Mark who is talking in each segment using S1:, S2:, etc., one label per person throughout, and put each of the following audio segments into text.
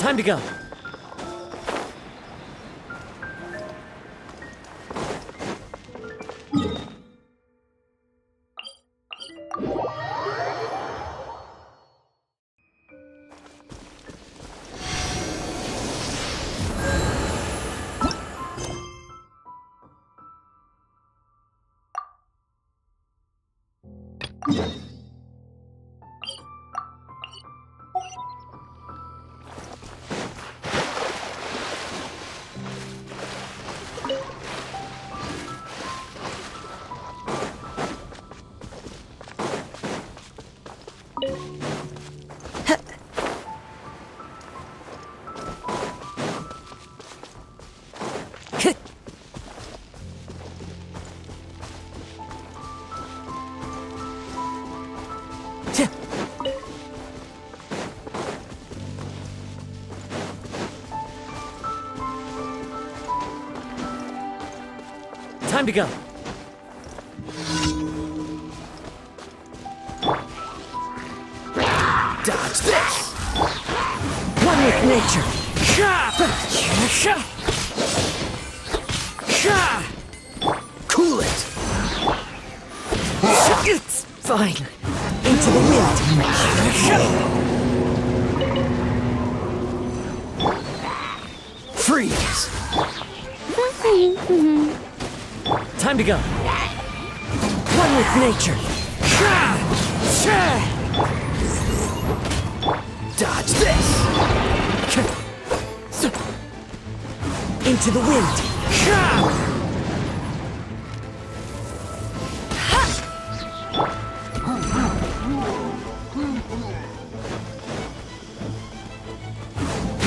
S1: Time to go. Time to go. Dodge this. One with nature. Cool it. It's fine. Into the wind. Freeze. Time to go. One with nature. Dodge this. Into the wind.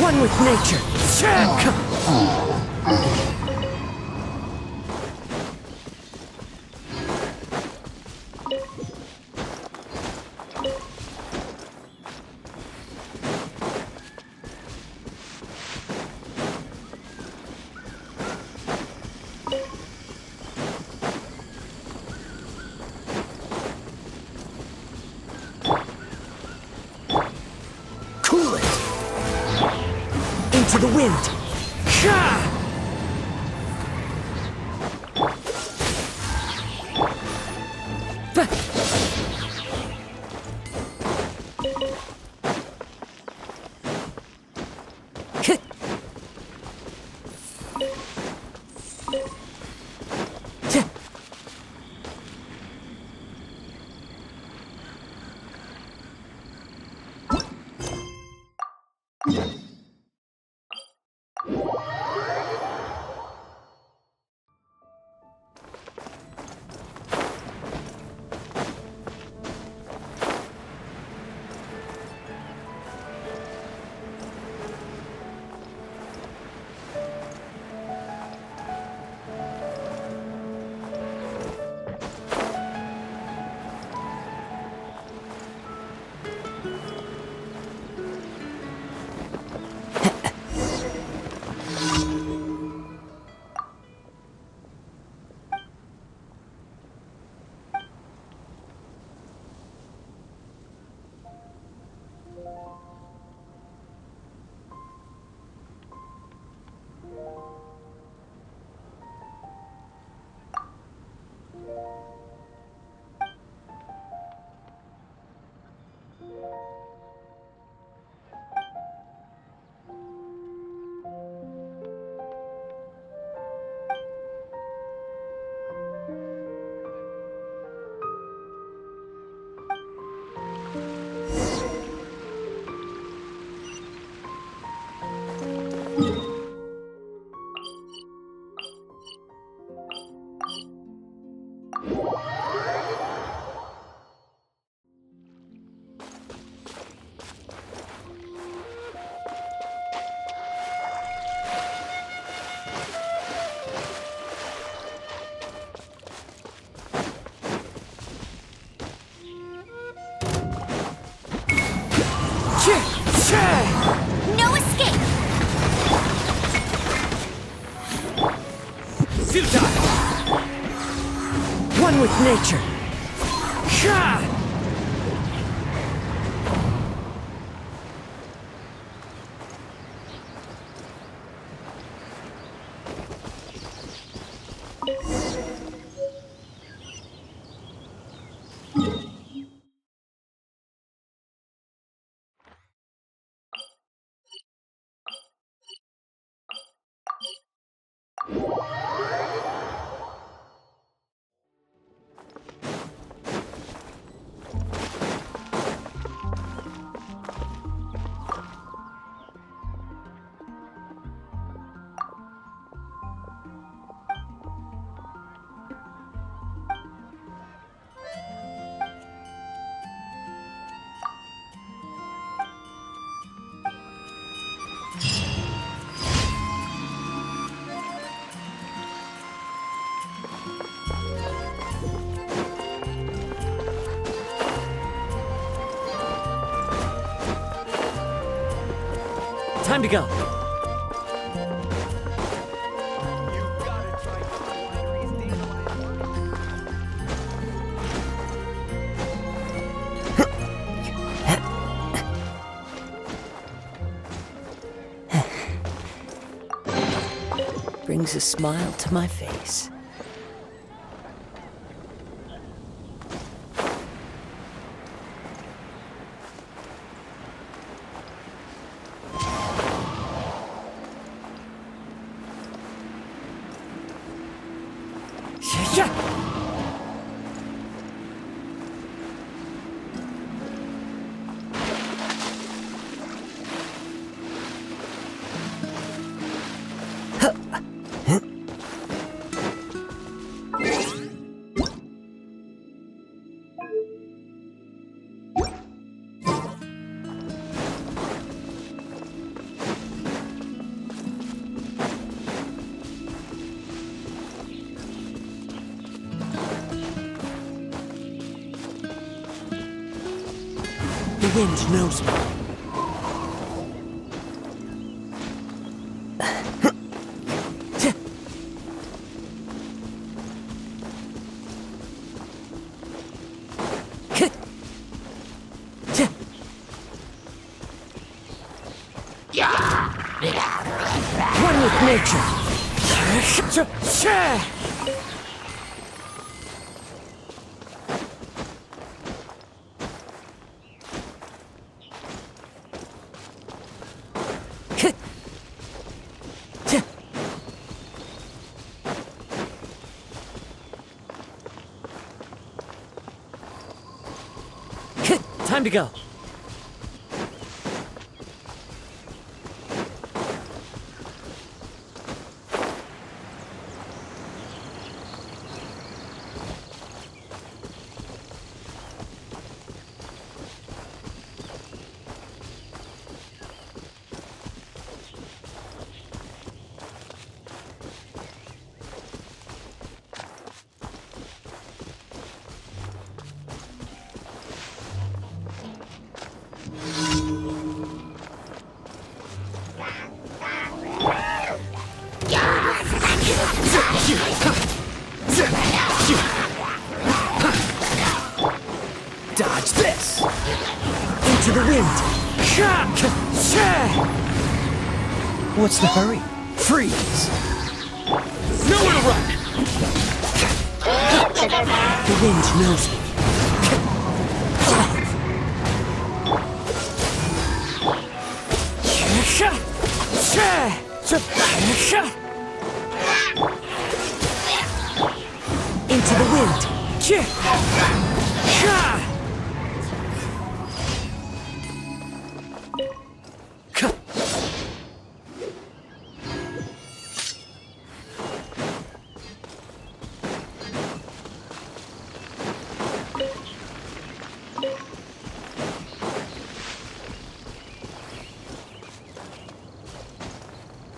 S1: One with nature. To the wind.
S2: No escape!
S1: Futile! One with nature! Time to go. Brings a smile to my face. The wind knows me. One with nature. Time to go. Dodge this! Into the wind! What's the hurry? Freeze! Nowhere to run! The wind knows me. Into the wind!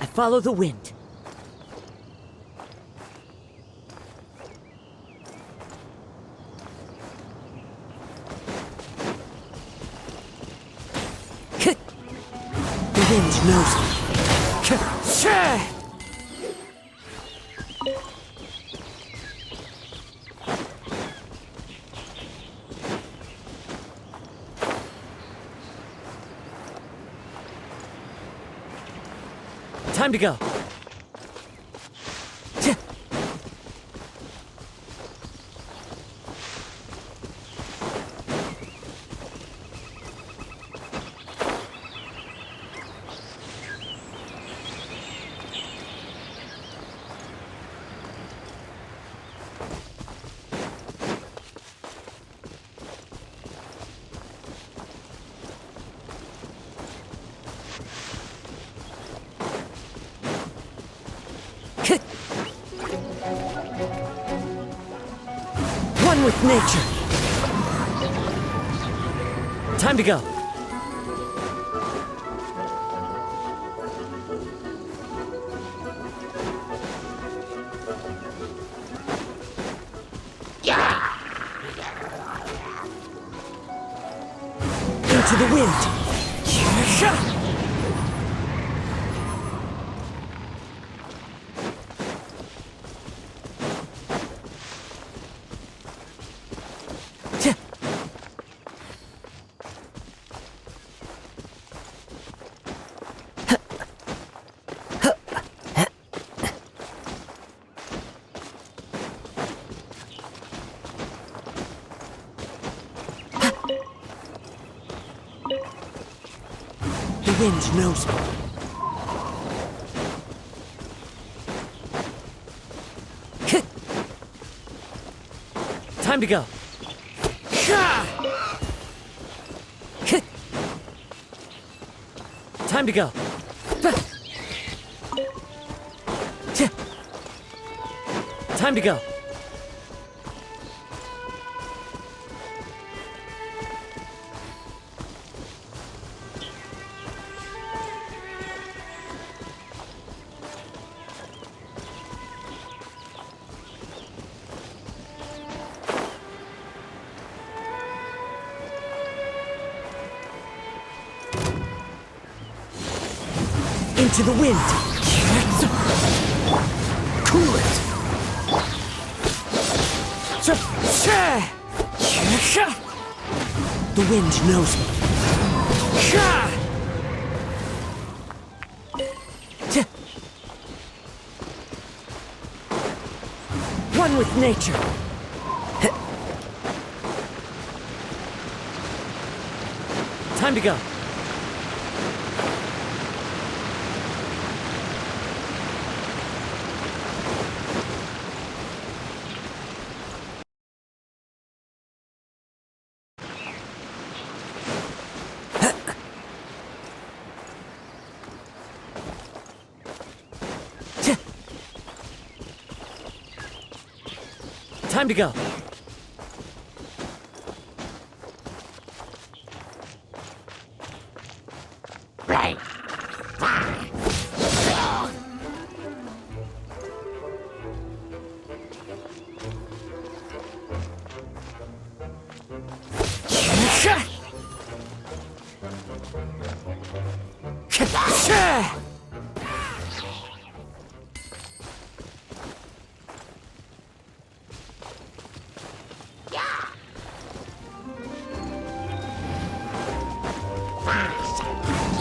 S1: I follow the wind. The wind knows me. Time to go. One with nature. Time to go. Into the wind. The wind knows me. Time to go. Time to go. Time to go. Into the wind. Cool it. The wind knows me. One with nature. Time to go. Time to go.
S2: Right.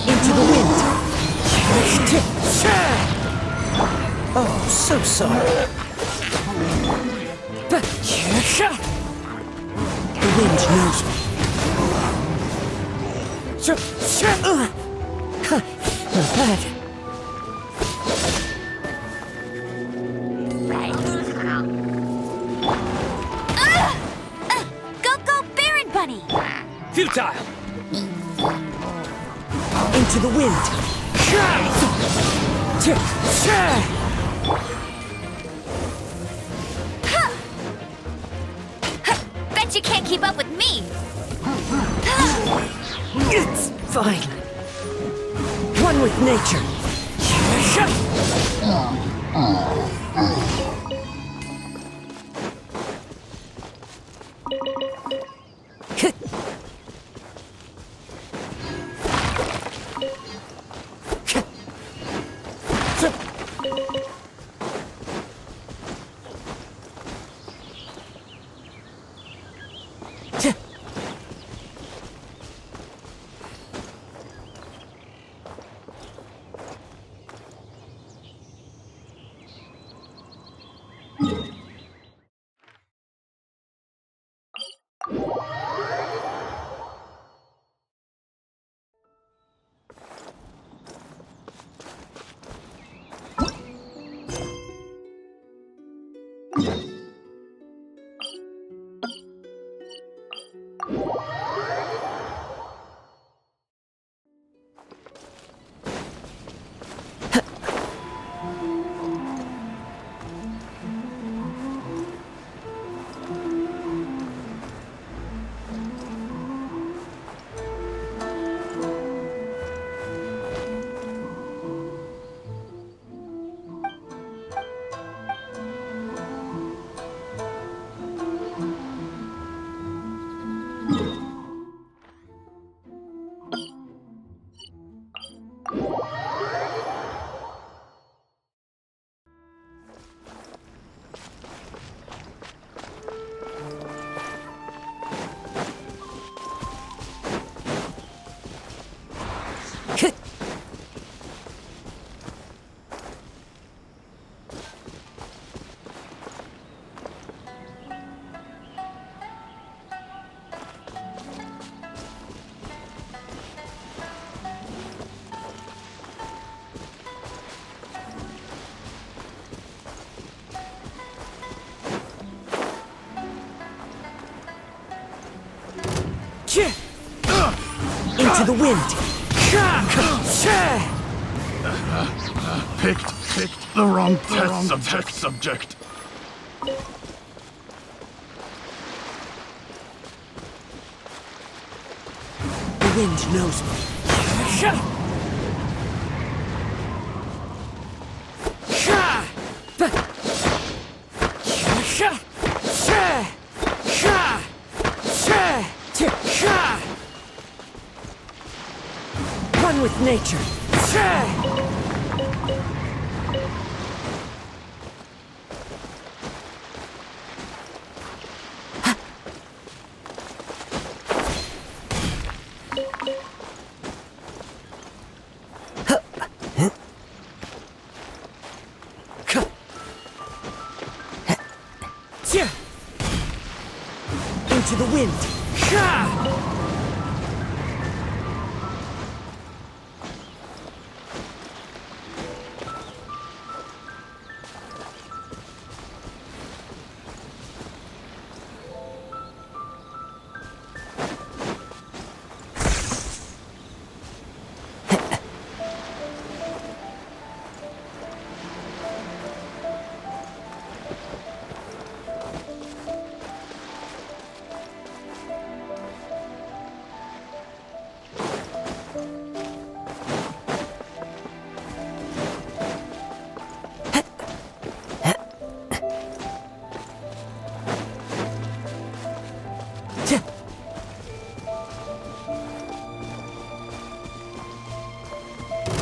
S1: Into the wind. Oh, so sorry. The wind knows me. Not bad.
S2: Go, Baron Bunny!
S3: Futile!
S1: Into the wind.
S2: Bet you can't keep up with me!
S1: It's fine. One with nature. Into the wind.
S3: Picked the wrong test subject.
S1: The wind knows me. One with nature. Into the wind.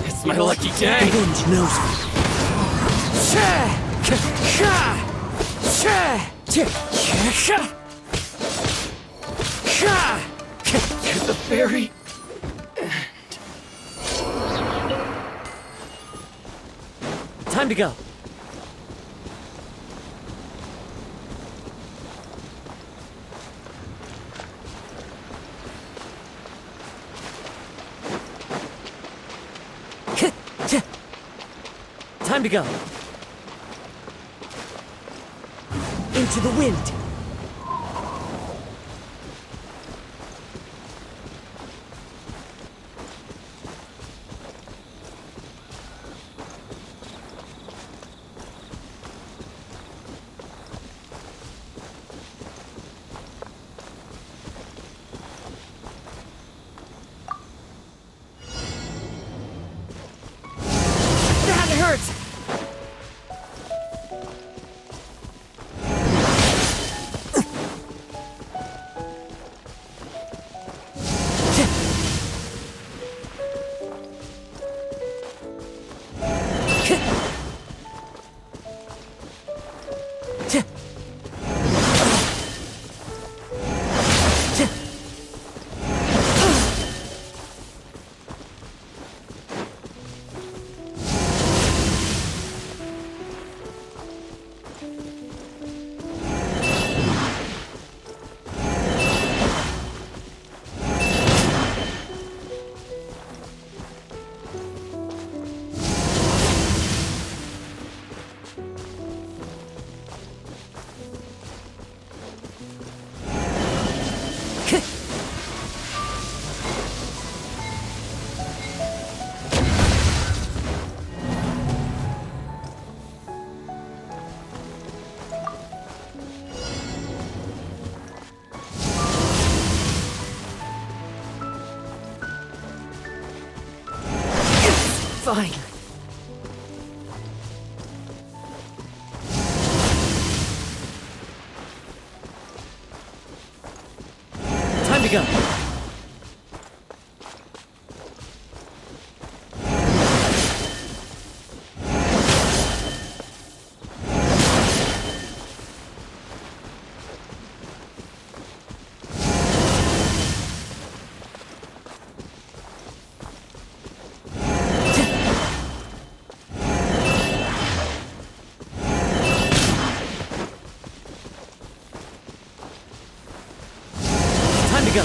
S4: It's my lucky day.
S1: The wind knows
S4: To the very
S1: Time to go. Time to go. Into the wind. That hurts! Fine. Time to go. Time to go.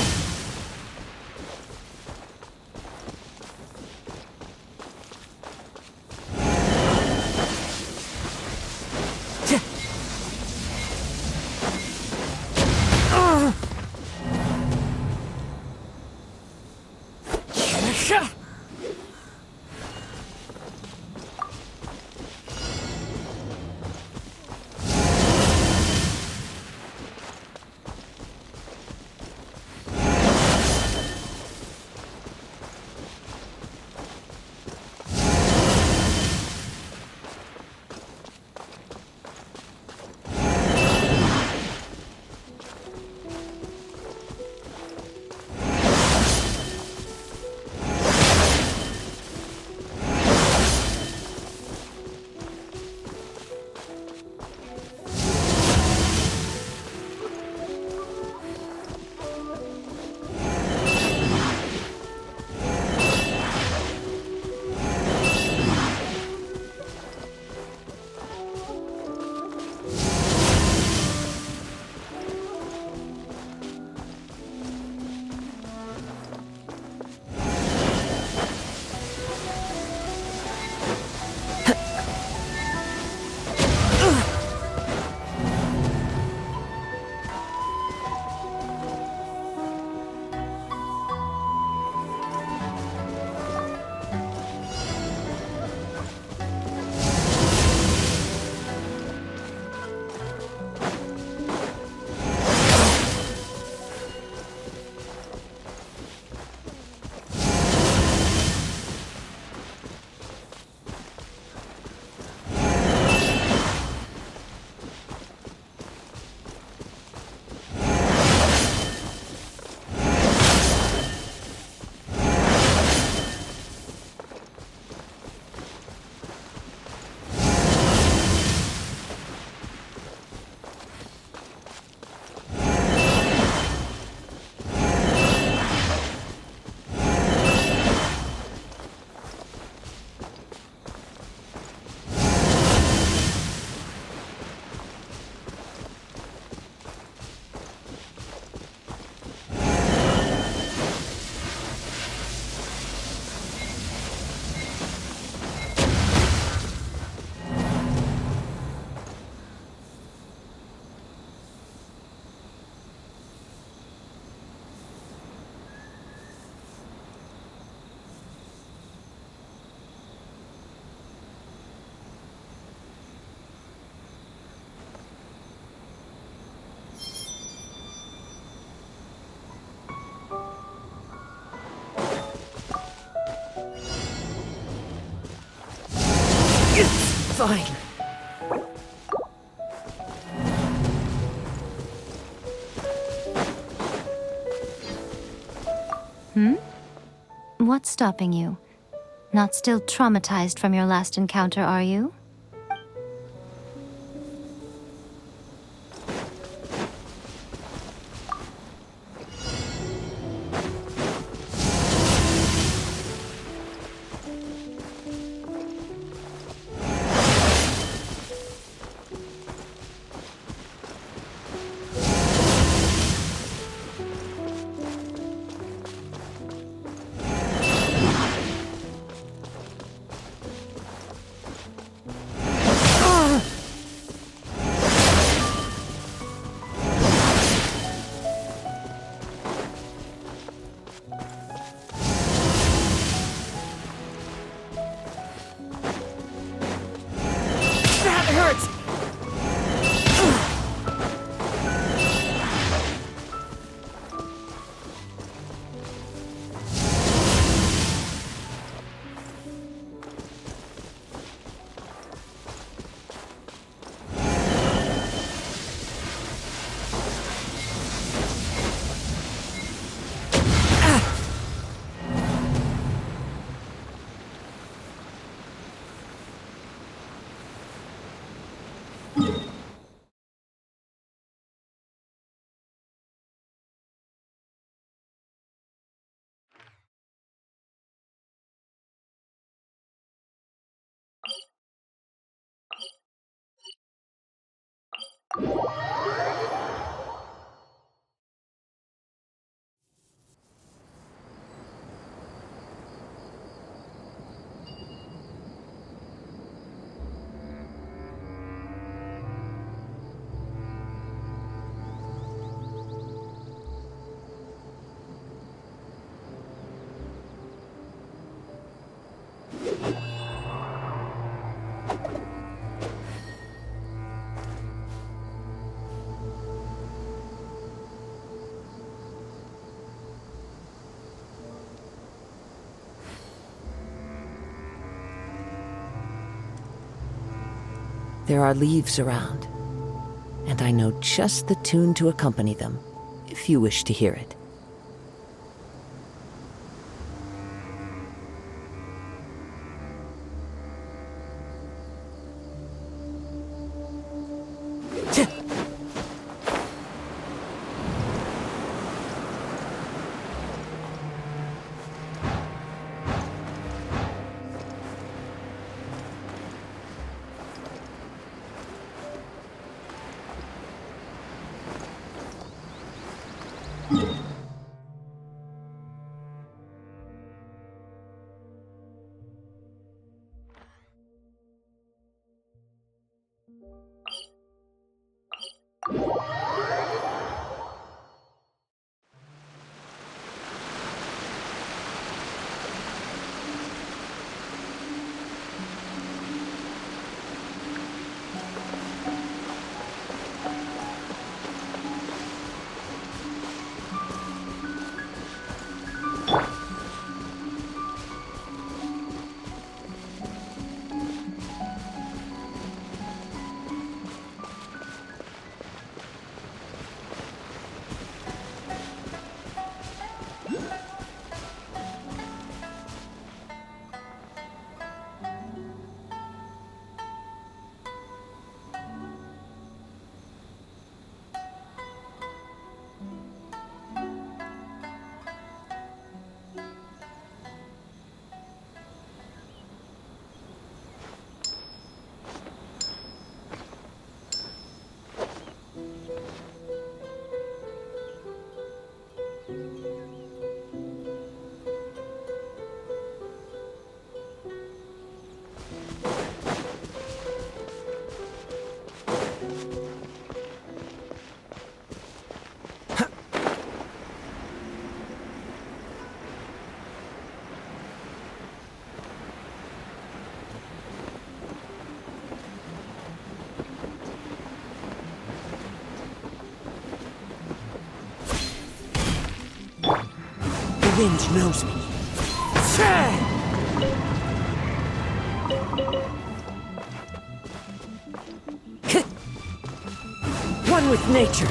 S1: fine.
S2: What's stopping you? Not still traumatized from your last encounter, are you?
S1: That hurts! There are leaves around, and I know just the tune to accompany them, if you wish to hear it. The wind knows me. One with nature.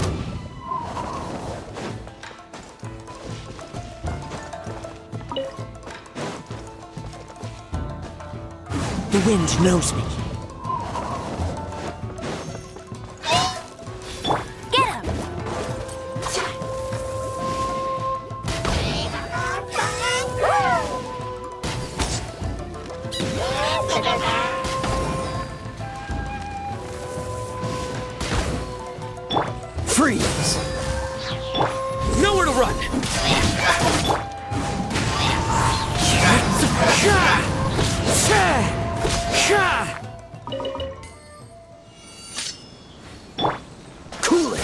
S1: The wind knows me.
S2: Get him!
S4: Freeze! Nowhere to run! Cool it!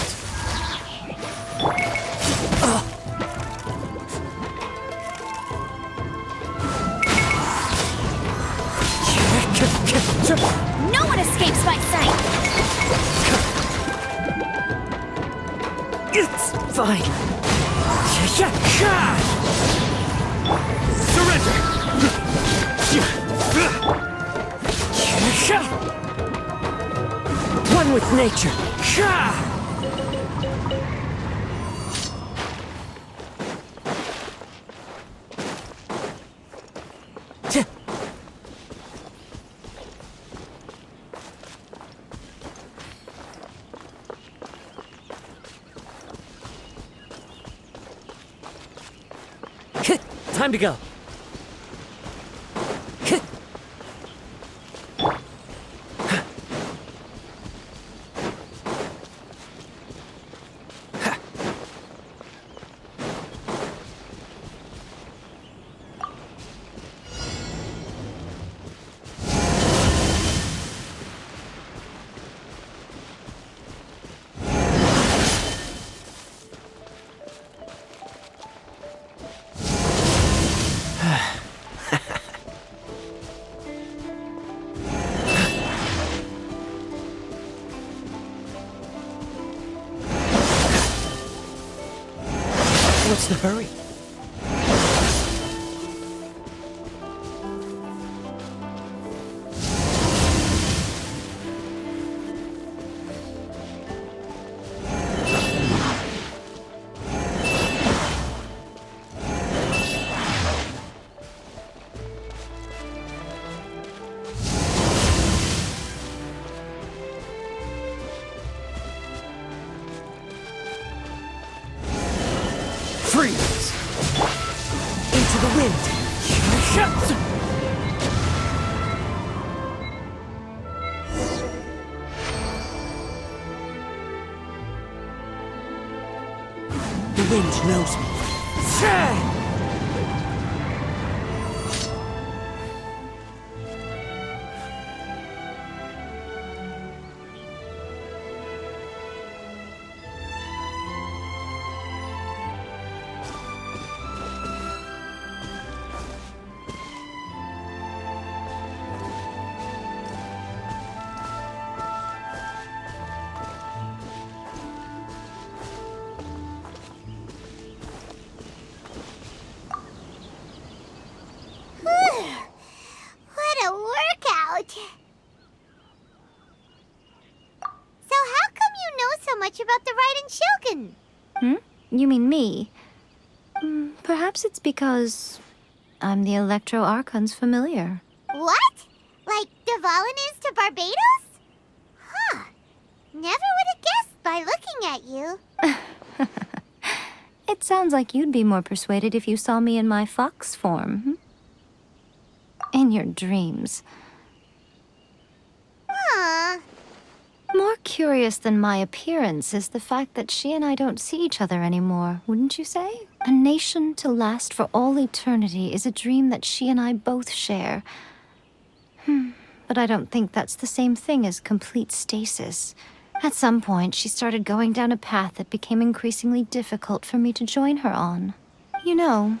S2: No one escapes my sight!
S1: It's fine.
S4: Surrender!
S1: One with nature.
S4: Time to go.
S1: What's the hurry? Freeze! Into the wind! The wind knows me.
S5: What a workout! So how come you know so much about the Raiden Shogun?
S2: You mean me? Perhaps it's because I'm the Electro Archon's familiar.
S5: What? Like Dvalin is to Barbados? Huh. Never would have guessed by looking at you.
S2: It sounds like you'd be more persuaded if you saw me in my fox form. In your dreams.
S5: Aw.
S2: More curious than my appearance is the fact that she and I don't see each other anymore, wouldn't you say? A nation to last for all eternity is a dream that she and I both share. But I don't think that's the same thing as complete stasis. At some point, she started going down a path that became increasingly difficult for me to join her on. You know,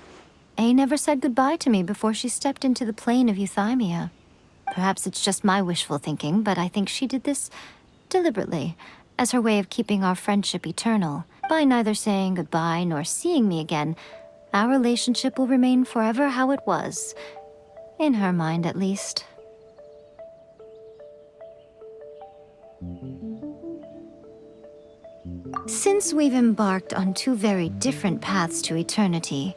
S2: A never said goodbye to me before she stepped into the plane of euthymia. Perhaps it's just my wishful thinking, but I think she did this deliberately, as her way of keeping our friendship eternal. By neither saying goodbye nor seeing me again, our relationship will remain forever how it was. In her mind, at least. Since we've embarked on two very different paths to eternity,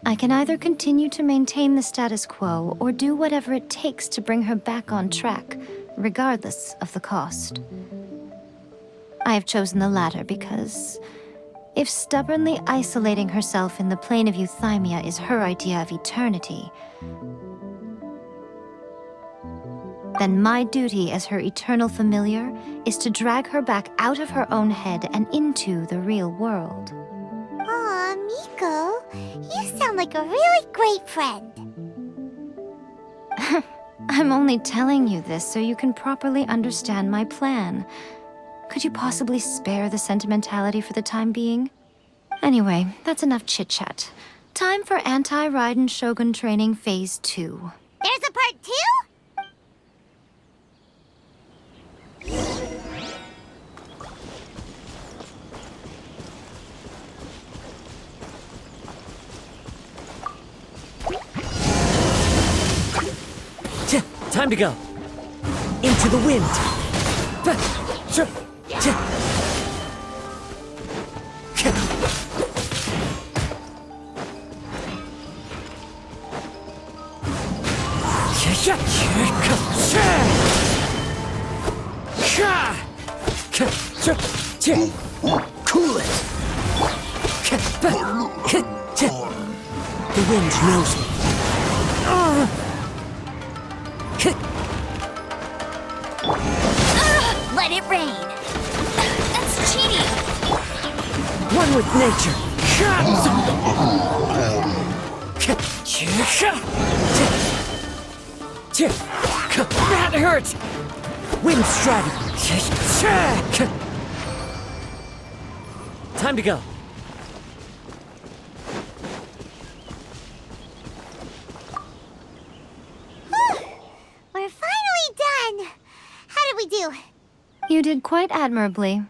S2: I can either continue to maintain the status quo or do whatever it takes to bring her back on track, regardless of the cost. I have chosen the latter because if stubbornly isolating herself in the plane of euthymia is her idea of eternity, then my duty as her eternal familiar is to drag her back out of her own head and into the real world.
S5: Aw, Miko, you sound like a really great friend.
S2: I'm only telling you this so you can properly understand my plan. Could you possibly spare the sentimentality for the time being? Anyway, that's enough chit-chat. Time for anti-Raiden Shogun training phase 2.
S5: There's a part 2?
S4: Time to go. Into the wind. Cool it. The wind knows me.
S5: Let it rain. That's cheating.
S4: One with nature. That hurts. Wind strategy. Time to go.
S5: We're finally done. How did we do?
S2: You did quite admirably.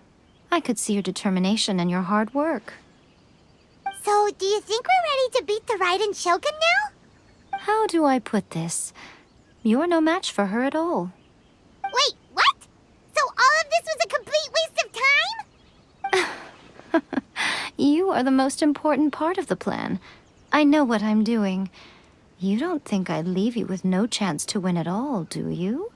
S2: I could see your determination and your hard work.
S5: So, do you think we're ready to beat the Raiden Shogun now?
S2: How do I put this? You're no match for her at all.
S5: Wait, what? So all of this was a complete waste of time?
S2: You are the most important part of the plan. I know what I'm doing. You don't think I'd leave you with no chance to win at all, do you?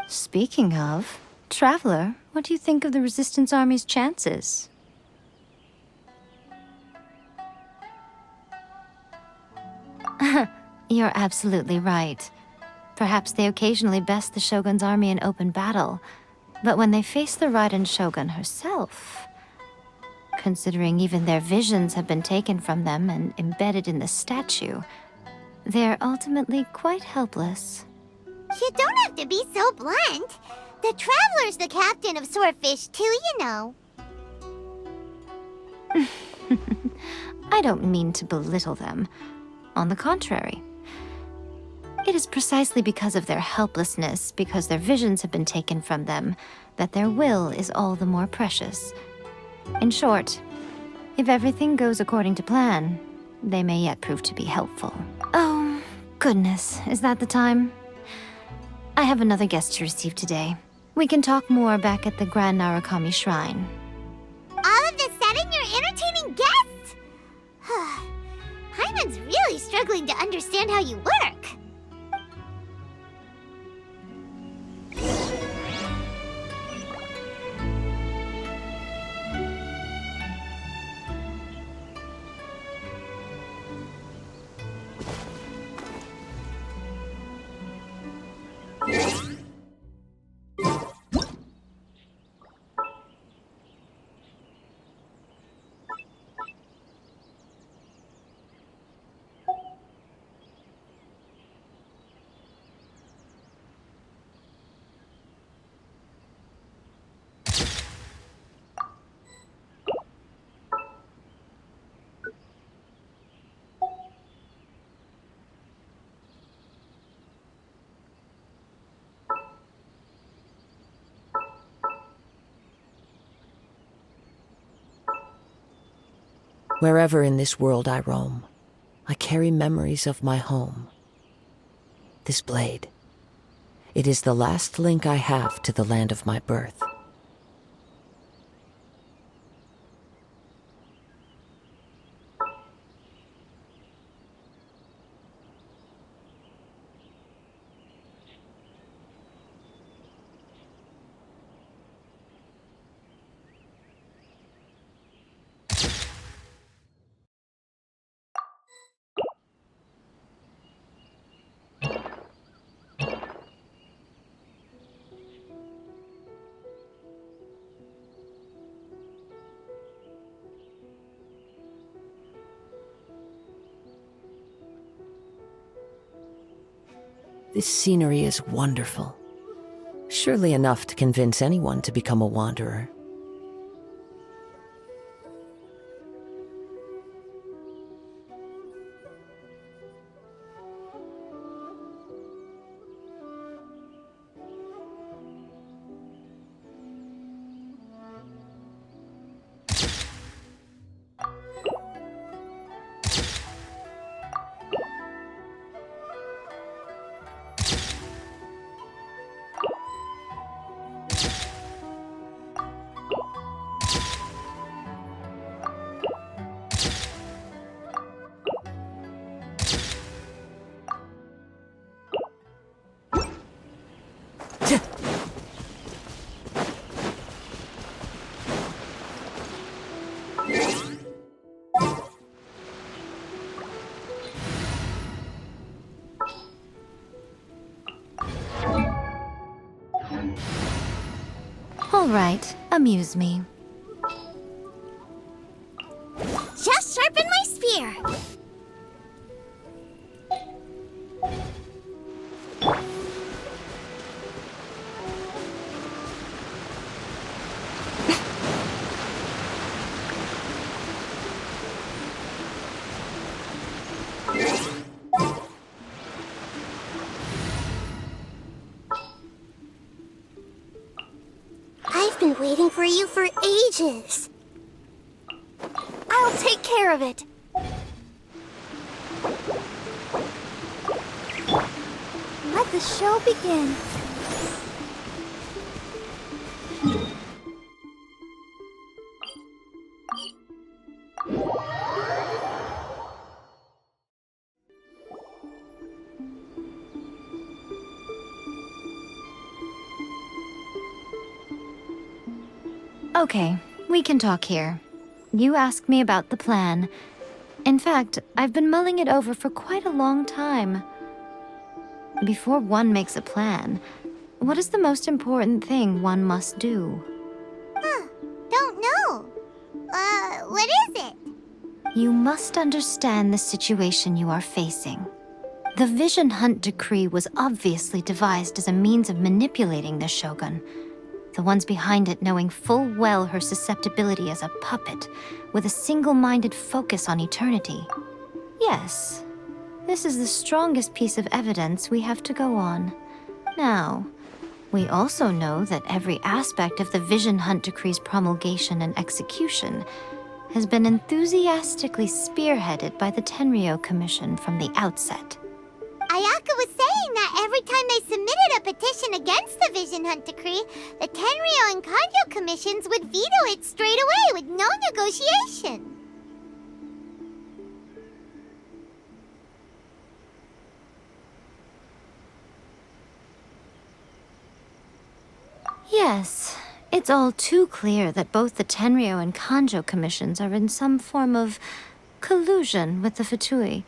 S2: Speaking of, Traveler, what do you think of the Resistance Army's chances? You're absolutely right. Perhaps they occasionally best the Shogun's army in open battle, but when they face the Raiden Shogun herself, considering even their visions have been taken from them and embedded in the statue, they're ultimately quite helpless.
S5: You don't have to be so blunt. The Traveler's the captain of Swordfish too, you know.
S2: I don't mean to belittle them. On the contrary. It is precisely because of their helplessness, because their visions have been taken from them, that their will is all the more precious. In short, if everything goes according to plan, they may yet prove to be helpful. Oh, goodness, is that the time? I have another guest to receive today. We can talk more back at the Grand Narukami Shrine.
S5: All of this sudden, you're entertaining guests? Paimon's really struggling to understand how you work.
S1: Wherever in this world I roam, I carry memories of my home. This blade, it is the last link I have to the land of my birth. This scenery is wonderful. Surely enough to convince anyone to become a wanderer.
S2: All right, amuse me.
S5: Just sharpen my spear. I've been waiting for you for ages. I'll take care of it. Let the show begin.
S2: Okay, we can talk here. You asked me about the plan. In fact, I've been mulling it over for quite a long time. Before one makes a plan, what is the most important thing one must do?
S5: Don't know. What is it?
S2: You must understand the situation you are facing. The Vision Hunt Decree was obviously devised as a means of manipulating the Shogun. The ones behind it knowing full well her susceptibility as a puppet, with a single-minded focus on eternity. Yes, this is the strongest piece of evidence we have to go on. Now, we also know that every aspect of the Vision Hunt Decree's promulgation and execution has been enthusiastically spearheaded by the Tenryou Commission from the outset.
S5: Ayaka was saying that every time they submitted a petition against the Vision Hunt Decree, the Tenryou and Kanjo commissions would veto it straight away with no negotiation.
S2: Yes, it's all too clear that both the Tenryou and Kanjo commissions are in some form of collusion with the Fatui.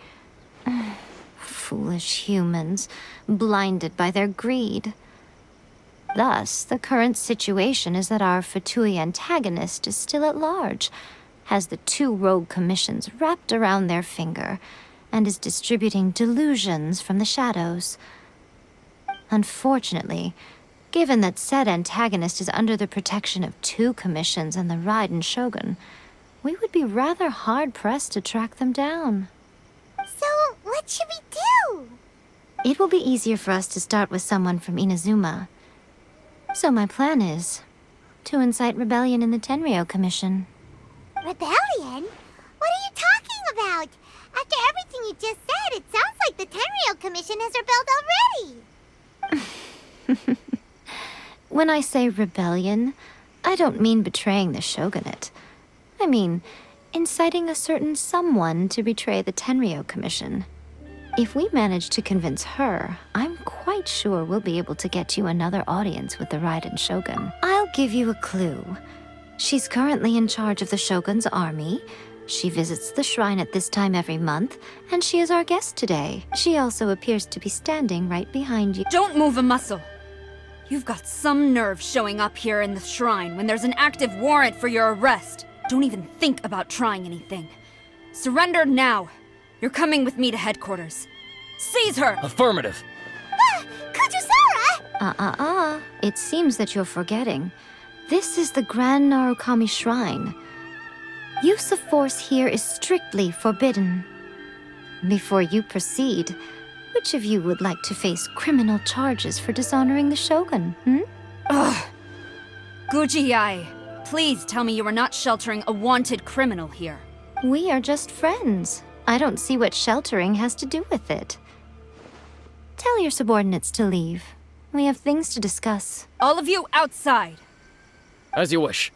S2: Foolish humans, blinded by their greed. Thus, the current situation is that our Fatui antagonist is still at large, has the two rogue commissions wrapped around their finger, and is distributing delusions from the shadows. Unfortunately, given that said antagonist is under the protection of two commissions and the Raiden Shogun, we would be rather hard-pressed to track them down.
S5: So, what should we do?
S2: It will be easier for us to start with someone from Inazuma. So my plan is to incite rebellion in the Tenryou Commission.
S5: Rebellion? What are you talking about? After everything you just said, it sounds like the Tenryou Commission has rebelled already.
S2: When I say rebellion, I don't mean betraying the shogunate. I mean inciting a certain someone to betray the Tenryou Commission. If we manage to convince her, I'm quite sure we'll be able to get you another audience with the Raiden Shogun. I'll give you a clue. She's currently in charge of the Shogun's army. She visits the shrine at this time every month, and she is our guest today. She also appears to be standing right behind you.
S6: Don't move a muscle! You've got some nerve showing up here in the shrine when there's an active warrant for your arrest. Don't even think about trying anything. Surrender now. You're coming with me to headquarters. Seize her!
S4: Affirmative.
S5: Ah,
S2: It seems that you're forgetting. This is the Grand Narukami Shrine. Use of force here is strictly forbidden. Before you proceed, which of you would like to face criminal charges for dishonoring the Shogun,
S6: Ugh. Guji Yae, please tell me you are not sheltering a wanted criminal here.
S2: We are just friends. I don't see what sheltering has to do with it. Tell your subordinates to leave. We have things to discuss.
S6: All of you outside!
S4: As you wish.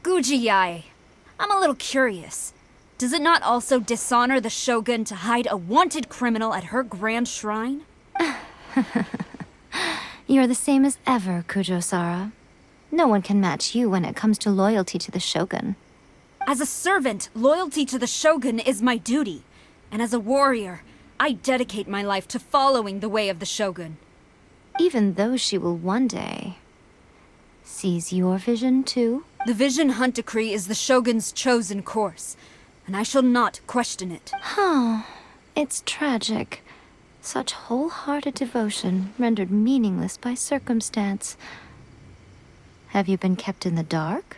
S6: Guji Yae, I'm a little curious. Does it not also dishonor the Shogun to hide a wanted criminal at her grand shrine?
S2: You're the same as ever, Kujo-Sara. No one can match you when it comes to loyalty to the Shogun.
S6: As a servant, loyalty to the Shogun is my duty. And as a warrior, I dedicate my life to following the way of the Shogun.
S2: Even though she will one day seize your vision too?
S6: The Vision Hunt Decree is the Shogun's chosen course, and I shall not question it.
S2: It's tragic. Such wholehearted devotion rendered meaningless by circumstance. Have you been kept in the dark?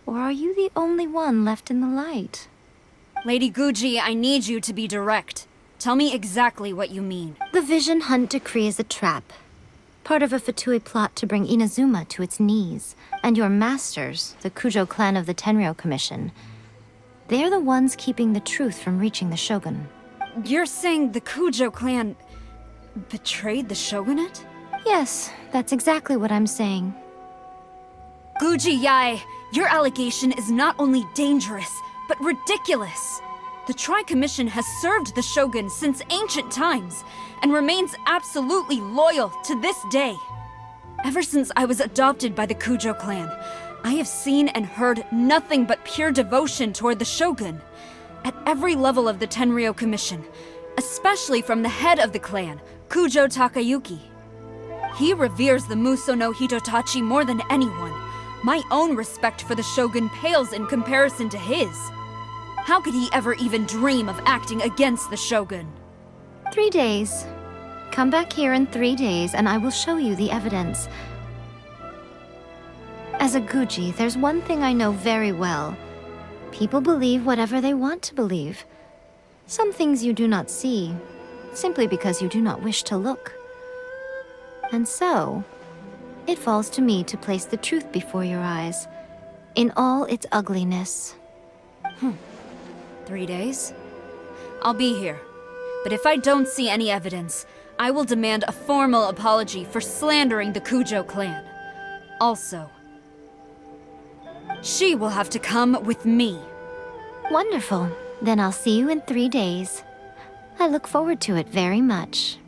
S2: Or are you the only one left in the light?
S6: Lady Guji, I need you to be direct. Tell me exactly what you mean.
S2: The Vision Hunt Decree is a trap. Part of a Fatui plot to bring Inazuma to its knees. And your masters, the Kujo clan of the Tenryou Commission. They're the ones keeping the truth from reaching the Shogun.
S6: You're saying the Kujo clan betrayed the Shogunate?
S2: Yes, that's exactly what I'm saying.
S6: Guji Yae, your allegation is not only dangerous, but ridiculous. The Tri-Commission has served the Shogun since ancient times, and remains absolutely loyal to this day. Ever since I was adopted by the Kujo clan, I have seen and heard nothing but pure devotion toward the Shogun. At every level of the Tenryou Commission, especially from the head of the clan, Kujo Takayuki. He reveres the Muso no Hitotachi more than anyone. My own respect for the Shogun pales in comparison to his. How could he ever even dream of acting against the Shogun?
S2: 3 days. Come back here in 3 days and I will show you the evidence. As a Guji, there's one thing I know very well. People believe whatever they want to believe. Some things you do not see, simply because you do not wish to look. And so, it falls to me to place the truth before your eyes, in all its ugliness.
S6: 3 days? I'll be here. But if I don't see any evidence, I will demand a formal apology for slandering the Kujo clan. Also, she will have to come with me.
S2: Wonderful. Then I'll see you in 3 days. I look forward to it very much.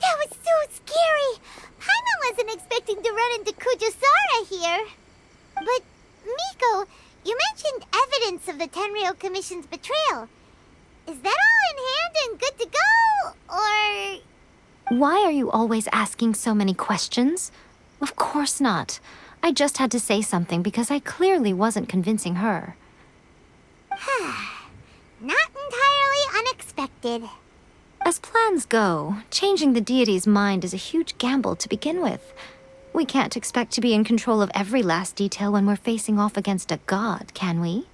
S5: That was so scary! Paimon wasn't expecting to run into Kujo-Sara here. But, Miko, you mentioned evidence of the Tenryou Commission's betrayal. Is that all in hand and good to go, or...?
S2: Why are you always asking so many questions? Of course not. I just had to say something because I clearly wasn't convincing her.
S5: Not entirely unexpected.
S2: As plans go, changing the deity's mind is a huge gamble to begin with. We can't expect to be in control of every last detail when we're facing off against a god, can we?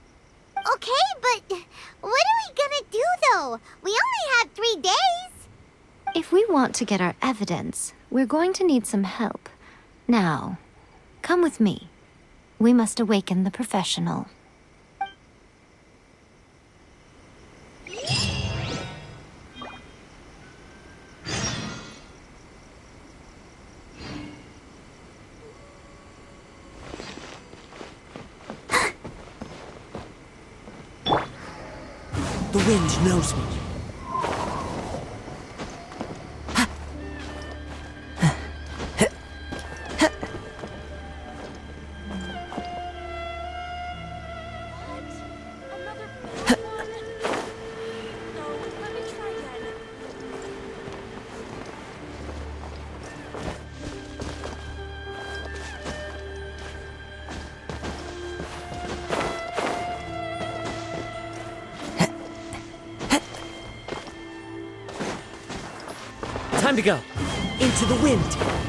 S5: Okay, but what are we gonna do, though? We only have 3 days.
S2: If we want to get our evidence, we're going to need some help. Now, come with me. We must awaken the professional.
S4: The wind knows me. Time to go. Into the wind.